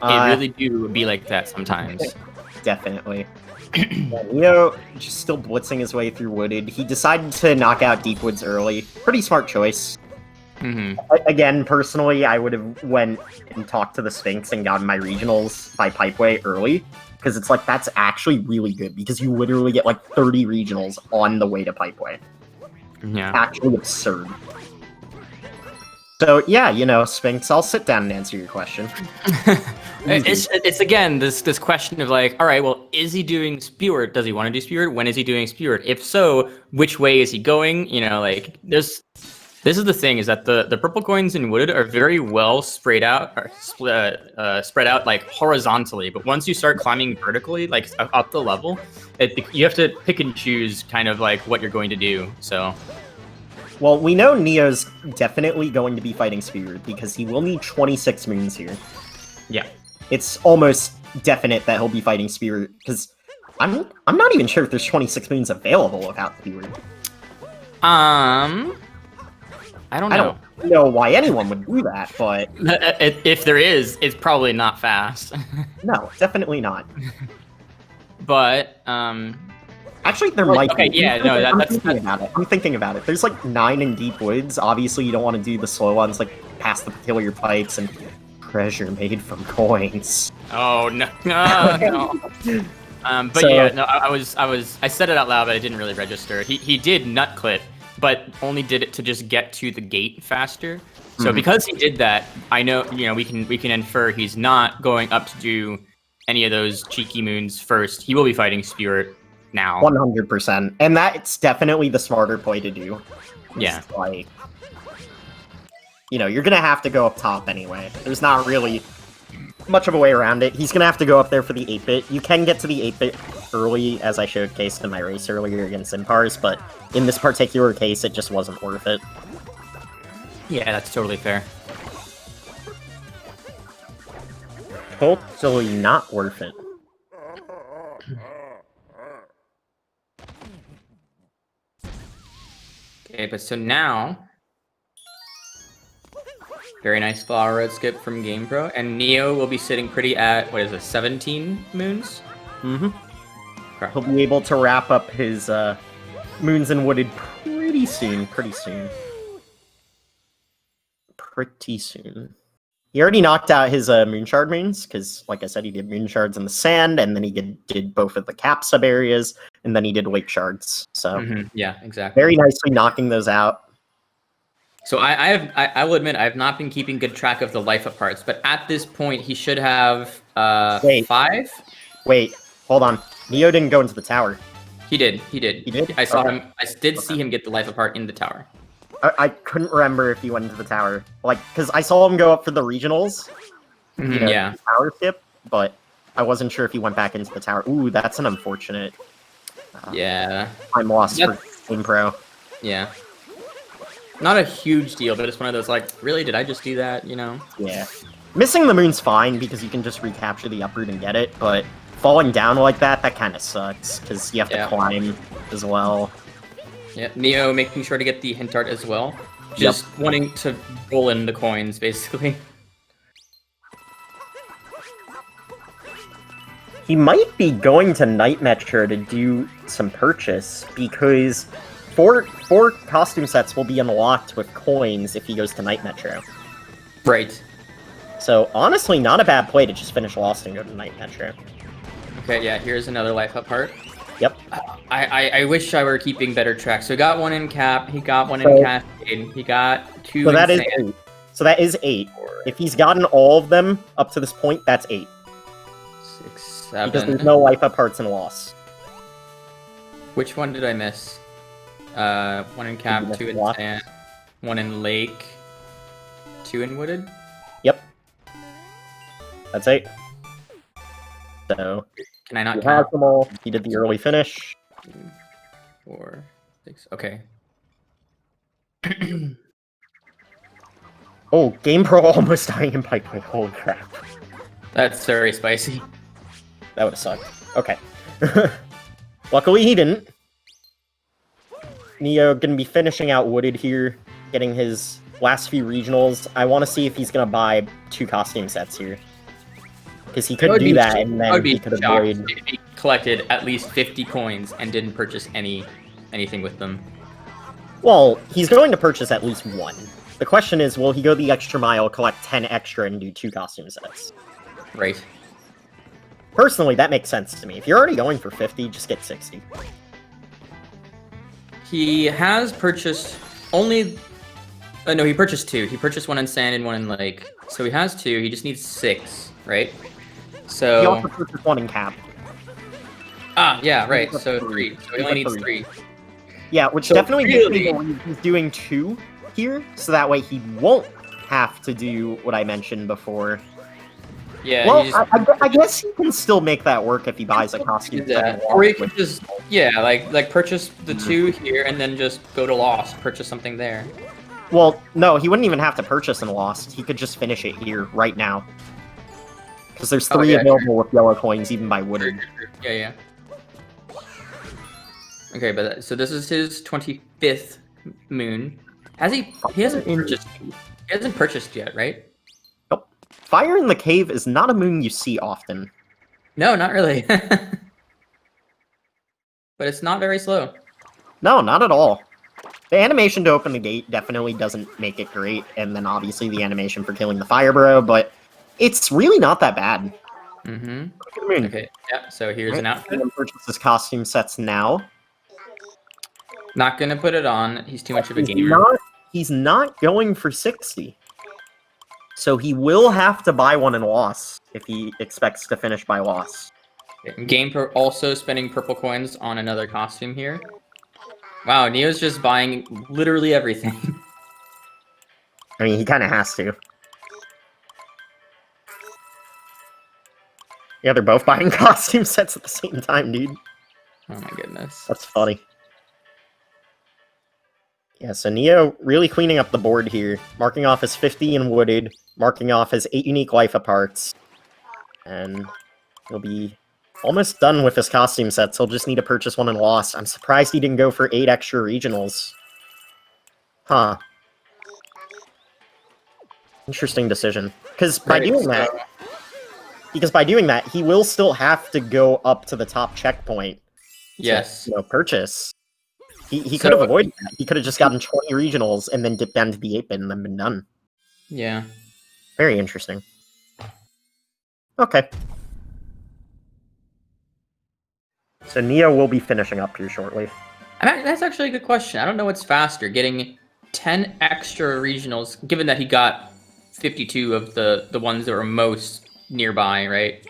It really do be like that sometimes.
Definitely. Neo just still blitzing his way through Wooded. He decided to knock out Deep Woods early. Pretty smart choice. Again, personally, I would have went and talked to the Sphinx and gotten my regionals by Pipeway early. Because it's like, that's actually really good. Because you literally get like 30 regionals on the way to Pipeway.
Yeah.
Actually absurd. So yeah, you know, Sphinx, I'll sit down and answer your question.
It's again this question of like, all right, well, is he doing Speward? Does he want to do Speward? When is he doing Speward? If so, which way is he going? You know, like this is the thing, is that the purple coins in Wooded are very well spread out, or spread out like horizontally. But once you start climbing vertically, like up the level, you have to pick and choose kind of like what you're going to do. So.
Well, we know Neo's definitely going to be fighting Spear because he will need 26 moons here.
Yeah.
It's almost definite that he'll be fighting Spear because I'm not even sure if there's 26 moons available without Spear.
I don't know.
I don't know why anyone would do that, but
if there is, it's probably not fast.
No, definitely not.
But
actually, there might
be.
Okay,
yeah, no,
that's I'm thinking about it. There's like 9 in Deep Woods. Obviously, you don't want to do the slow ones, like past the peculiar pipes and treasure made from coins.
Oh no, no. But so, yeah, no, I said it out loud, but I didn't really register. He did nut clip, but only did it to just get to the gate faster. So because he did that, I know, you know, we can infer he's not going up to do any of those cheeky moons first. He will be fighting Spirit now.
100%. And that's definitely the smarter play to do.
Yeah.
Like, you know, you're going to have to go up top anyway. There's not really much of a way around it. He's going to have to go up there for the 8-bit. You can get to the 8-bit early, as I showcased in my race earlier against Impars, but in this particular case, it just wasn't worth it.
Yeah, that's totally fair.
Totally not worth it.
Okay, but so now, very nice flower road skip from GamePro, and Neo will be sitting pretty at, what is it, 17 moons?
Mm-hmm. Okay. He'll be able to wrap up his moons and wooded pretty soon. He already knocked out his Moonshard moons, because, like I said, he did Moonshards in the sand, and then he did both of the cap sub-areas, and then he did Wake Shards. So,
yeah, exactly.
Very nicely knocking those out.
So I will admit, I have not been keeping good track of the life up parts, but at this point, he should have 5?
Wait, hold on. Neo didn't go into the tower.
He did.
He did?
I saw him. I did see him get the life apart in the tower.
I couldn't remember if he went into the tower, like, because I saw him go up for the regionals, you know,
yeah,
tower skip, but I wasn't sure if he went back into the tower. Ooh, that's an unfortunate.
Yeah,
I'm lost for GamePro.
Yeah, not a huge deal, but it's one of those like, really, did I just do that? You know?
Yeah, missing the moon's fine because you can just recapture the uproot and get it, but falling down like that kind of sucks because you have to climb as well.
Yeah, Neo making sure to get the hint art as well. Just wanting to roll in the coins, basically.
He might be going to Night Metro to do some purchase, because four costume sets will be unlocked with coins if he goes to Night Metro.
Right.
So, honestly, not a bad play to just finish Lost and go to Night Metro.
Okay, yeah, here's another life up part.
Yep.
I wish I were keeping better track. So he got one in Cap, he got one in Cascade, he got 2 in Sand.
8. So that is 8. If he's gotten all of them up to this point, that's 8.
6, 7.
Because there's no life up parts and loss.
Which one did I miss? 1 in Cap, 2 in Sand, 1 in Lake, 2 in Wooded?
Yep. That's 8. So...
Can I not
count them all? He did the early finish.
2, 4, 6. Okay.
Oh, GamePro almost dying in pipeline. Holy crap.
That's very spicy.
That would have sucked. Okay. Luckily, he didn't. Neo gonna be finishing out Wooded here, getting his last few regionals. I want to see if he's gonna buy 2 costume sets here. Because he could do that, and then he could have buried.
If he collected at least 50 coins and didn't purchase anything with them.
Well, he's going to purchase at least 1. The question is, will he go the extra mile, collect 10 extra, and do 2 costume sets?
Right.
Personally, that makes sense to me. If you're already going for 50, just get 60.
He has purchased only No, he purchased 2. He purchased 1 in Sand and 1 in Lake. So he has 2. He just needs 6, right? So.
He also purchased 1 in Cap.
Ah, yeah, right. So 3. So he only needs 3.
Yeah, which definitely makes me believe he's doing 2 here, so that way he won't have to do what I mentioned before.
Yeah.
Well, I guess he can still make that work if he buys a costume.
Yeah. Or he could just like purchase the 2 here and then just go to Lost, purchase something there.
Well, no, he wouldn't even have to purchase in Lost. He could just finish it here right now. Because there's 3 available with yellow coins, even by Woodard.
Yeah. Okay, but so this is his 25th moon. He hasn't purchased yet, right?
Nope. Fire in the Cave is not a moon you see often.
No, not really. But it's not very slow.
No, not at all. The animation to open the gate definitely doesn't make it great, and then obviously the animation for killing the Fire Bro, but it's really not that bad.
Mm-hmm. Okay, yeah, so here's an outfit.
Purchase his costume sets now.
Not gonna put it on. He's too much of a gamer.
He's not going for 60. So he will have to buy 1 in Loss if he expects to finish by Loss.
GamePro also spending purple coins on another costume here. Wow, Neo's just buying literally everything.
I mean, he kind of has to. Yeah, they're both buying costume sets at the same time, dude.
Oh my goodness.
That's funny. Yeah, so Neo really cleaning up the board here, marking off his 50 in Wooded, marking off his 8 unique life parts, and he'll be almost done with his costume sets. He'll just need to purchase 1 in Lost. I'm surprised he didn't go for 8 extra regionals. Huh. Interesting decision. Because by doing that, he will still have to go up to the top checkpoint.
Yes.
To, purchase. He could have avoided that. He could have just gotten 20 regionals and then dipped down to the 8-bit and then been done.
Yeah.
Very interesting. Okay. So Neo will be finishing up here shortly.
That's actually a good question. I don't know what's faster, getting 10 extra regionals, given that he got 52 of the ones that were most nearby, right?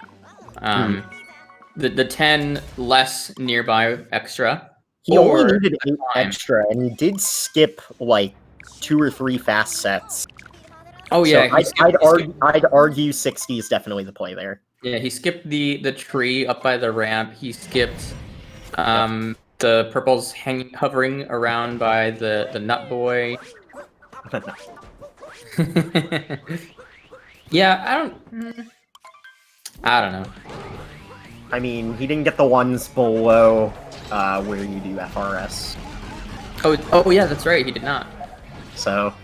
The 10 less nearby extra.
He only needed 8 extra, and he did skip, like, 2 or 3 fast sets.
Oh, yeah.
So I'd argue 60 is definitely the play there.
Yeah, he skipped the tree up by the ramp. He skipped the purples hovering around by the nut boy. Yeah, I don't know.
I mean, he didn't get the ones below where you do FRS.
Oh yeah, that's right. He did not.
So,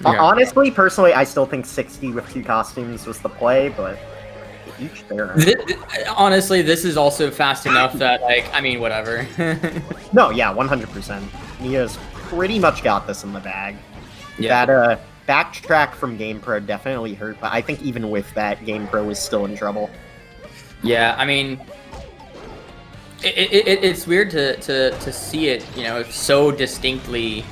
honestly, personally, I still think 60 with 2 costumes was the play, but each their own.
Honestly, this is also fast enough that, like, I mean, whatever.
No, yeah, 100%. Mia's pretty much got this in the bag.
Yeah.
That backtrack from GamePro definitely hurt, but I think even with that, GamePro was still in trouble.
Yeah, I mean, it's weird to see it, so distinctly.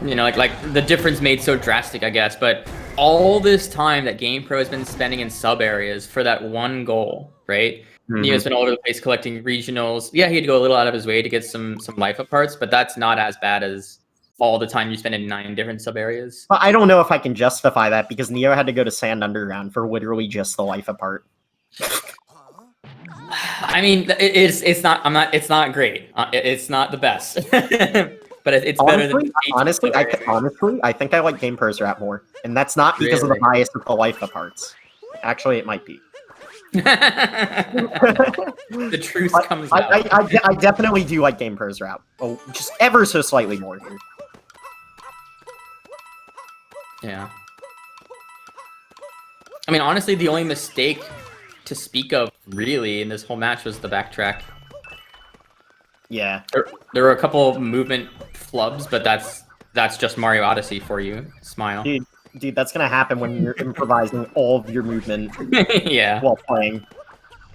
Like the difference made so drastic, I guess. But all this time that GamePro has been spending in sub areas for that one goal, right? Neo's been all over the place collecting regionals. Yeah, he had to go a little out of his way to get some life parts, but that's not as bad as all the time you spend in 9 different sub areas.
Well, I don't know if I can justify that because Neo had to go to Sand Underground for literally just the life part.
I mean, it's not great. It's not the best, but it's better than.
Honestly, I think I like GamePro's rap more, and that's not because of the bias of the life parts. Actually, it might be.
The truth comes out.
I definitely do like GamePro's rap. Oh, just ever so slightly more here.
Yeah. I mean, honestly, the only mistake to speak of, really, in this whole match was the backtrack.
Yeah.
There were a couple movement flubs, but that's just Mario Odyssey for you. Smile.
Dude, that's gonna happen when you're improvising all of your movement
yeah.
while playing.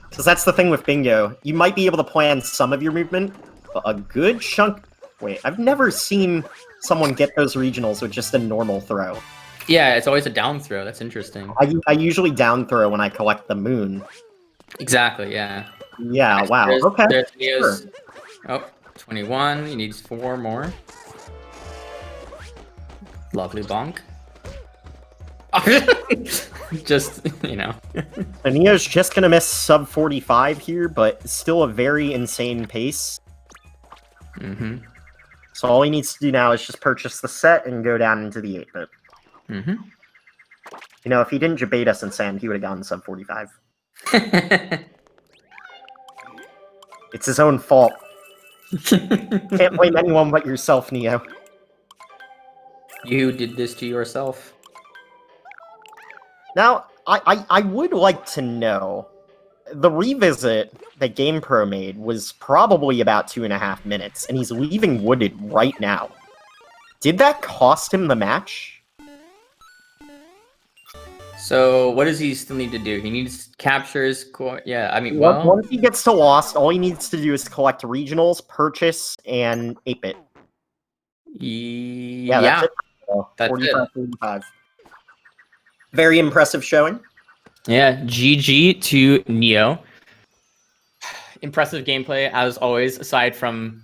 Because that's the thing with Bingo. You might be able to plan some of your movement, but a good chunk Wait, I've never seen someone get those regionals with just a normal throw.
Yeah, it's always a down throw. That's interesting.
I usually down throw when I collect the moon.
Exactly, yeah.
Yeah, wow. Okay.
There's Neo's.
Sure.
Oh, 21. He needs 4 more. Lovely bonk. Just, you know.
So Neo's just gonna miss sub 45 here, but still a very insane pace.
Mm-hmm.
So all he needs to do now is just purchase the set and go down into the 8-bit.
Mm-hmm.
You know, if he didn't debate us in sand, he would have gotten sub 45. It's his own fault. Can't blame anyone but yourself, Neo.
You did this to yourself.
Now, I would like to know, the revisit that GamePro made was probably about 2.5 minutes, and he's leaving wooded right now. Did that cost him the match?
So, what does he still need to do? He needs captures. Yeah, I mean, well,
Once he gets to Lost, all he needs to do is collect regionals, purchase, and 8-bit. Yeah, that's it.
That's
45, 45. Very impressive showing.
Yeah, GG to Neo. Impressive gameplay, as always, aside from...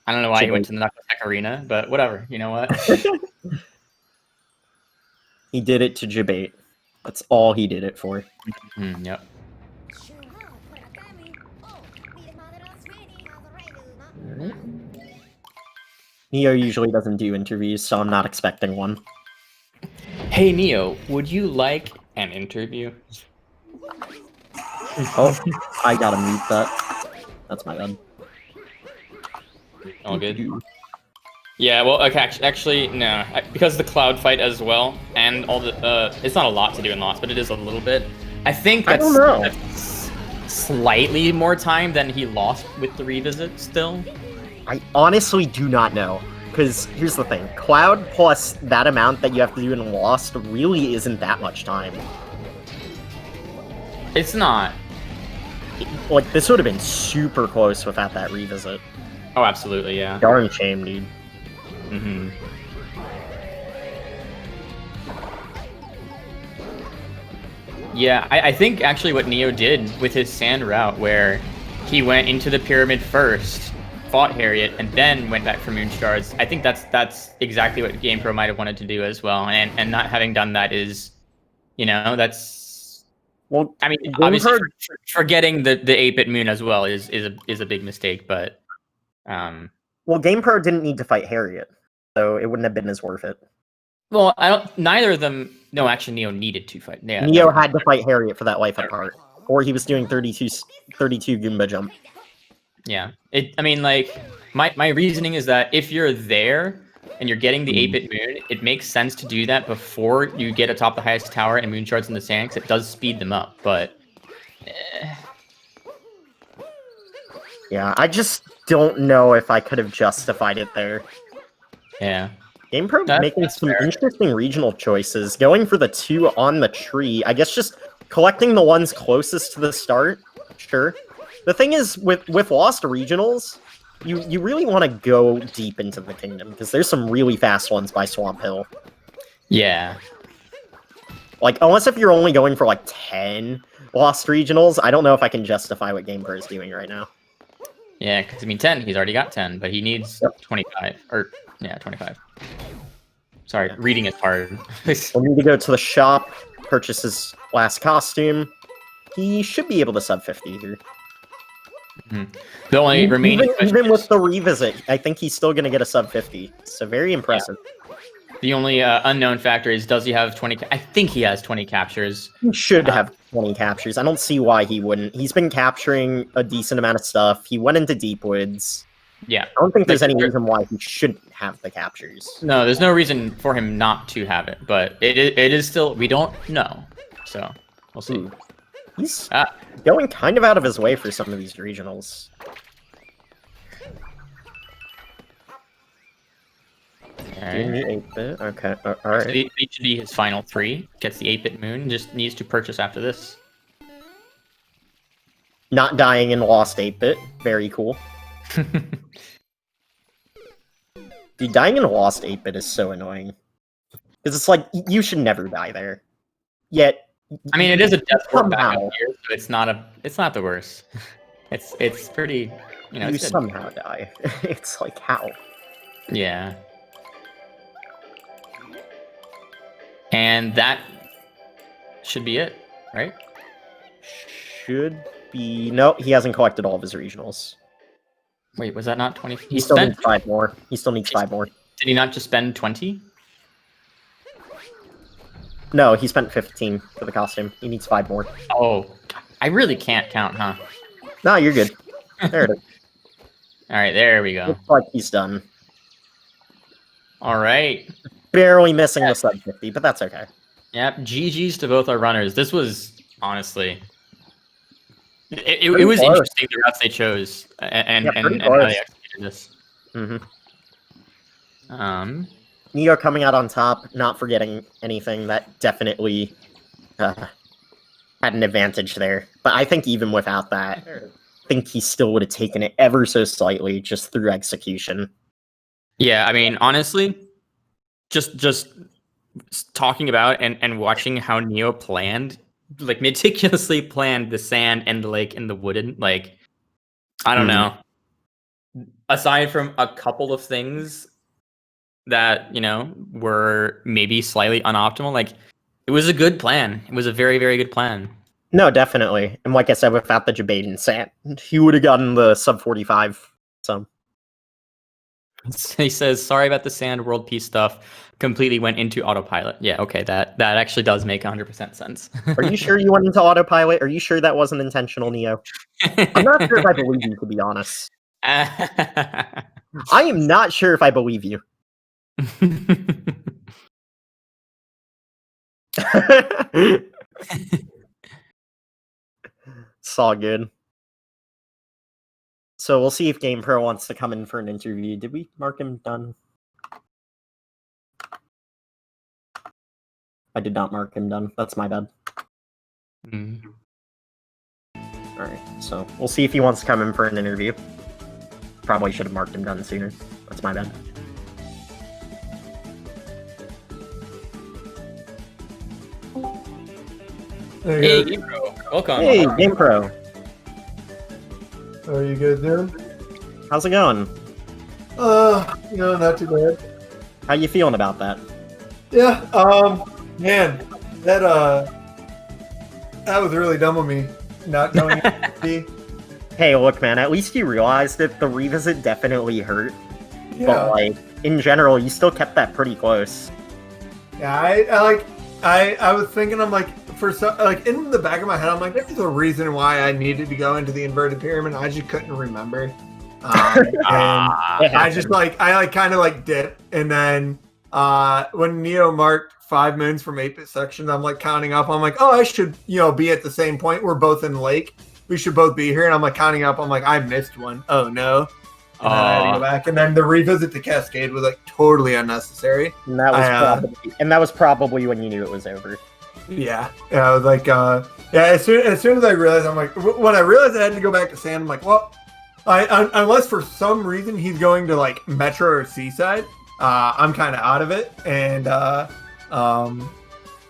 I don't know why he went to the Knuckle Tech Arena, but whatever. You know what?
He did it to debate. That's all he did it for.
Yep.
Neo usually doesn't do interviews, so I'm not expecting one.
Hey, Neo, would you like an interview?
Oh, I gotta mute that. That's my bad.
All good. Yeah, well, okay, actually, no. Because the cloud fight as well, and all the, it's not a lot to do in Lost, but it is a little bit. I think that's slightly more time than he lost with the revisit still.
I honestly do not know. Because here's the thing, Cloud plus that amount that you have to do in Lost really isn't that much time.
It's not.
Like, this would have been super close without that revisit.
Oh, absolutely, yeah.
Darn shame, dude.
Mm-hmm. Yeah, I think actually what Neo did with his sand route, where he went into the pyramid first, fought Harriet, and then went back for moon shards, I think that's exactly what GamePro might have wanted to do as well. And not having done that is, you know, that's... Well, I mean, obviously, forgetting the 8-bit moon as well is a big mistake, but...
Well, GamePro didn't need to fight Harriet, so it wouldn't have been as worth it.
Well, neither of them... No, actually, Neo needed to fight. Yeah,
Neo had to fight Harriet for that life apart, or he was doing 32 Goomba jump.
Yeah, I mean, like, my reasoning is that if you're there and you're getting the 8-bit moon, it makes sense to do that before you get atop the highest tower and moon shards in the sand, because it does speed them up, but...
Yeah, I just don't know if I could have justified it there.
Yeah.
GamePro making some interesting regional choices, going for the 2 on the tree. I guess just collecting the ones closest to the start, sure. The thing is, with Lost Regionals, you really want to go deep into the kingdom, because there's some really fast ones by Swamp Hill.
Yeah.
Like, unless if you're only going for, like, 10 Lost Regionals, I don't know if I can justify what GamePro is doing right now.
Yeah, because, I mean, 10, he's already got 10, but he needs 25. Or, yeah, 25. Sorry, reading is hard.
We'll need to go to the shop, purchase his last costume. He should be able to sub 50 here.
Mm-hmm. The only remaining
even with the revisit, I think he's still going to get a sub 50. So very impressive.
Yeah. The only unknown factor is, does he have 20? I think he has 20 captures.
He should have 20 captures. I don't see why he wouldn't. He's been capturing a decent amount of stuff. He went into Deep Woods.
Yeah.
I don't think there's any reason why he shouldn't have the captures.
No, there's no reason for him not to have it, but it is still, we don't know. So, we'll see.
Ooh. He's going kind of out of his way for some of these regionals.
Alright.
The 8-bit. Okay, alright.
So it should be his final 3. Gets the 8-bit moon, just needs to purchase after this.
Not dying in Lost 8-bit. Very cool. Dude, dying in a Lost 8-bit is so annoying. Because it's like, you should never die there. Yet...
I mean, it is a death port back up here, so it's not the worst. It's pretty, you know,
you
it's
somehow die. It's like, how?
Yeah. And that should be it, right?
Should be... No, he hasn't collected all of his regionals.
Wait, was that not 20?
He still needs 5 more. He still needs 5 more.
Did he not just spend 20?
No, he spent 15 for the costume. He needs 5 more.
Oh, I really can't count, huh?
No, you're good. There it is.
All right, there we go.
Looks like he's done.
All right.
Barely missing the sub 50, but that's okay.
Yep, GG's to both our runners. This was, honestly... It was interesting the routes they chose and how they executed this.
Neo coming out on top, not forgetting anything. That definitely had an advantage there. But I think even without that, I think he still would have taken it ever so slightly just through execution.
Yeah, I mean, honestly, just talking about and watching how Neo planned, like meticulously planned the sand and the lake and the wooden, like, I don't know. Aside from a couple of things that, you know, were maybe slightly unoptimal, like, it was a good plan. It was a very, very good plan.
No, definitely. And like I said, without the Jabaden sand, he would have gotten the sub 45. So
he says, sorry about the sand world peace stuff. Completely went into autopilot. Yeah, okay, that actually does make 100% sense.
Are you sure you went into autopilot? Are you sure that wasn't intentional, Neo? I'm not sure if I believe you, to be honest. I am not sure if I believe you. It's all good. So we'll see if GamePro wants to come in for an interview. Did we mark him done? I did not mark him done. That's my bad. Alright, so we'll see if he wants to come in for an interview. Probably should have marked him done sooner. That's my bad.
Hey, GamePro. Welcome.
Hey, GamePro.
How are you guys doing?
How's it going?
You know, not too bad.
How you feeling about that?
Yeah, man, that was really dumb of me, not going to
Hey, look, man, at least you realized that the revisit definitely hurt.
Yeah.
But, like, in general, you still kept that pretty close.
Yeah, I was thinking, I'm like, like, in the back of my head, I'm like, there's a reason why I needed to go into the inverted pyramid. I just couldn't remember. And I just, like, kind of dipped. And then when Neo marked 5 moons from 8-bit sections, I'm, like, counting up. I'm like, oh, I should, you know, be at the same point. We're both in lake. We should both be here. And I'm, like, counting up. I'm like, I missed one. Oh, no. And then I had to go back. And then the revisit to Cascade was, like, totally unnecessary.
And that was probably when you knew it was over.
Yeah, I was like, as soon as I realized, I'm like, when I realized I had to go back to sand, I'm like, well, unless for some reason he's going to like Metro or Seaside, I'm kind of out of it, and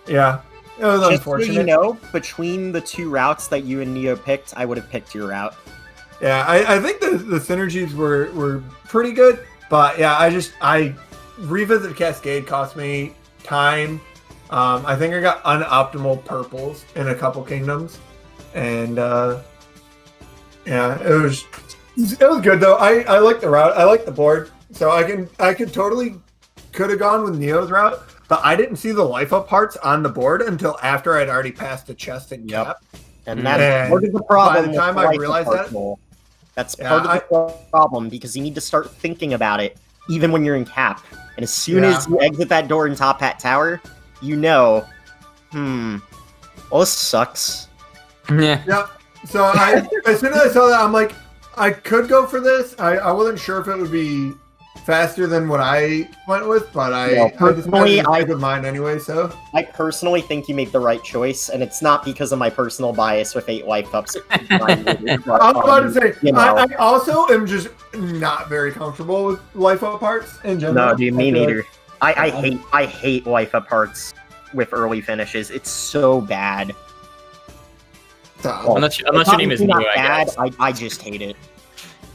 yeah, it was
Just
unfortunate.
so you know, between the 2 routes that you and Neo picked, I would have picked your route.
Yeah, I think the synergies were pretty good, but yeah, I revisit Cascade cost me time. I think I got unoptimal purples in a couple kingdoms, and yeah, it was good though. I like the route. I like the board, so I could have gone with Neo's route, but I didn't see the life up parts on the board until after I'd already passed the chest and cap.
And that's part of the problem.
By the time I realized
that's part of the problem, because you need to start thinking about it even when you're in cap. And as soon as you exit that door in Top Hat Tower, you know, well, this sucks.
Yeah.
Yeah. So as soon as I saw that, I'm like, I could go for this. I wasn't sure if it would be faster than what I went with, but I just stick with mine anyway. So
I personally think you made the right choice, and it's not because of my personal bias with 8 life ups.
I was about to say, I also am just not very comfortable with life up parts in general.
No, dude, me neither. I hate life up parts with early finishes. It's so bad.
Unless your name is Neo,
I just hate it.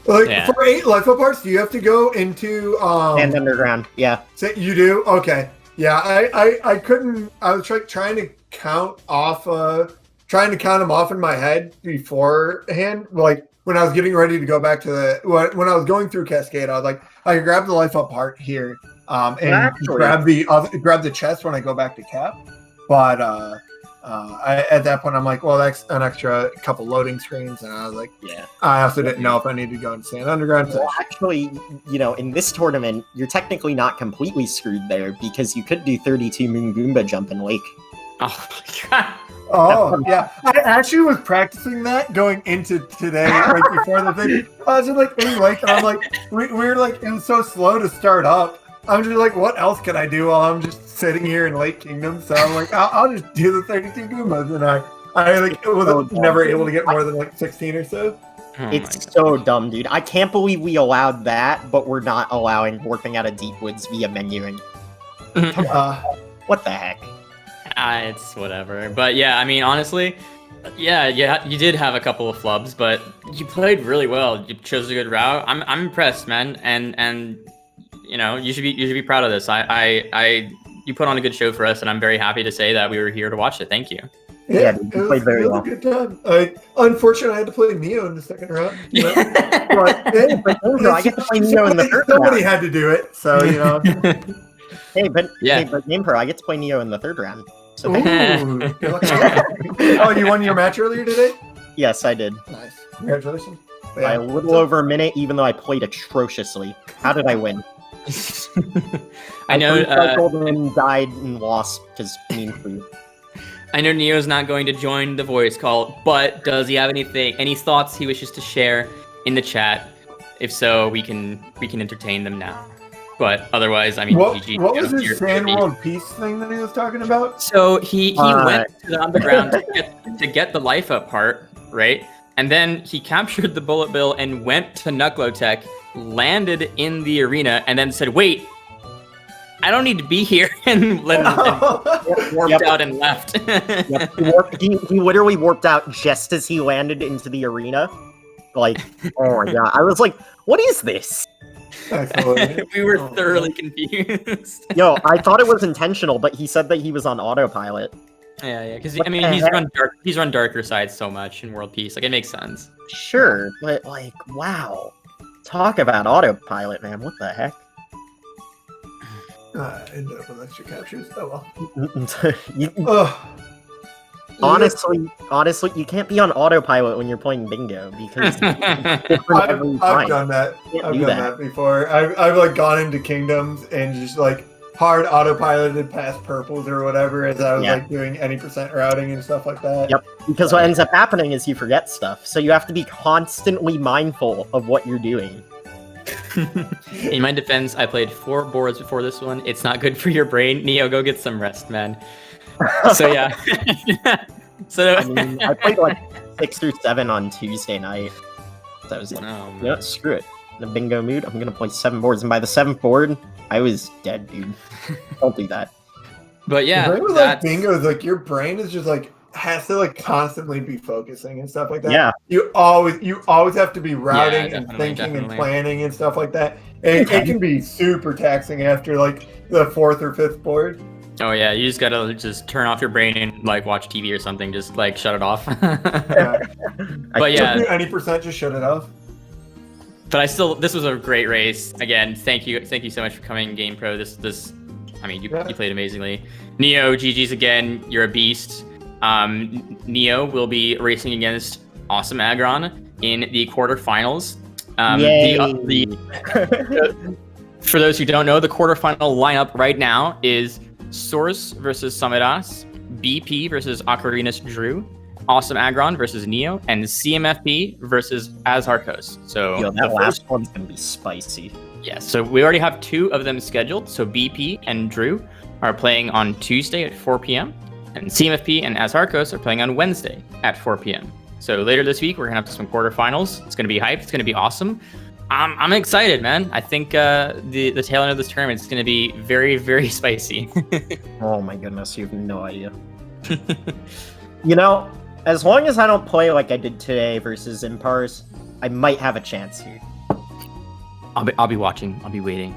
Like for 8 life up parts, do you have to go into
and underground? Yeah.
You do? Okay. Yeah, I couldn't. I was trying to count them off in my head beforehand. Like when I was getting ready to go back to when I was going through Cascade, I was like, I can grab the life up part here, and grab the chest when I go back to Cap. But at that point, I'm like, well, that's an extra couple loading screens, and I was like,
yeah.
I also didn't know if I needed to go and stand underground.
Well, actually, in this tournament, you're technically not completely screwed there because you could do 32 Moon Goomba jump in Lake.
Oh my god.
Oh yeah, I actually was practicing that going into today, right before the thing. I was just like in Lake, and I'm like, we were like, it was so slow to start up. I'm just like, what else can I do while I'm just sitting here in Lake Kingdom? So I'm like, I'll just do the 32 Goombas, and I like was never able to get more than like 16 or so.
It's so dumb, dude. I can't believe we allowed that, but we're not allowing warping out of Deep Woods via menuing. What the heck?
It's whatever. But yeah, I mean, honestly, yeah, you did have a couple of flubs, but you played really well. You chose a good route. I'm impressed, man, and you should be proud of this. You put on a good show for us, and I'm very happy to say that we were here to watch it. Thank you.
Yeah, you played very well.
Good time. Unfortunately, I had to play Neo in the second round.
I get to play Neo in the third round.
Somebody had to do it, so
But GamePro, I get to play Neo in the third round. So
you won your match earlier today?
Yes, I did.
Nice. Congratulations.
By a little over a minute, even though I played atrociously. How did I win?
I know.
Golden died and lost because mean food.
I know Neo's not going to join the voice call, but does he have any thoughts he wishes to share in the chat? If so, we can entertain them now. But otherwise, I mean, GG.
What was his Sand World Peace thing that he was talking about?
So he went to the underground to get the life up part, right? And then he captured the bullet bill and went to Knucklotech, landed in the arena, and then said, "Wait, I don't need to be here," and warped out and left.
He literally warped out just as he landed into the arena. Like, oh my god! I was like, "What is this?"
We were thoroughly confused.
Yo, I thought it was intentional, but he said that he was on autopilot.
Yeah, because I mean, he's run darker sides so much in World Peace, like it makes sense.
Sure, but like, wow, talk about autopilot, man. What the heck?
Ended up with extra captures. Oh
well. Honestly, you can't be on autopilot when you're playing bingo because
I've done that. I've done that before. I've like gone into kingdoms and just like hard autopiloted past purples or whatever as I was like doing any % routing and stuff like that.
Yep. Because what ends up happening is you forget stuff, so you have to be constantly mindful of what you're doing.
In my defense, I played 4 boards before this one. It's not good for your brain. Neo, go get some rest, man. So yeah.
I mean, I played like 6 or 7 on Tuesday night. So I was like, screw it. In a bingo mood, I'm gonna play 7 boards, and by the 7th board, I was dead, dude. Don't do that.
But yeah,
the thing with like bingo is like your brain is just like has to like constantly be focusing and stuff like that.
Yeah.
You always have to be routing and thinking and planning and stuff like that. And it can be super taxing after like the 4th or 5th board.
Oh yeah, you just gotta turn off your brain and like watch TV or something. Just like shut it off. But yeah,
do any %, just shut it off.
But this was a great race. Again, thank you so much for coming, GamePro. I mean, you played amazingly. Neo, GG's again. You're a beast. Neo will be racing against Awesome Agron in the quarterfinals. For those who don't know, the quarterfinal lineup right now is Source versus Samiras, BP versus Ocarina's Drew, Awesome Agron versus Neo, and CMFP versus Azharkos. So
that last one's gonna be spicy.
Yes, so we already have 2 of them scheduled. So BP and Drew are playing on Tuesday at 4 p.m. and CMFP and Azarkos are playing on Wednesday at 4 p.m. So later this week, we're going to have some quarterfinals. It's going to be hyped. It's going to be awesome. I'm excited, man. I think the tail end of this tournament is going to be very, very spicy.
Oh my goodness, you have no idea. You know, as long as I don't play like I did today versus Impars, I might have a chance here.
I'll be watching. I'll be waiting.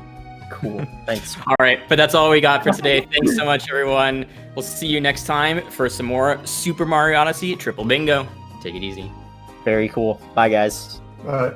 Cool. Thanks.
All right, but that's all we got for today. Thanks so much, everyone. We'll see you next time for some more Super Mario Odyssey Triple Bingo. Take it easy.
Very cool. Bye, guys.
All right.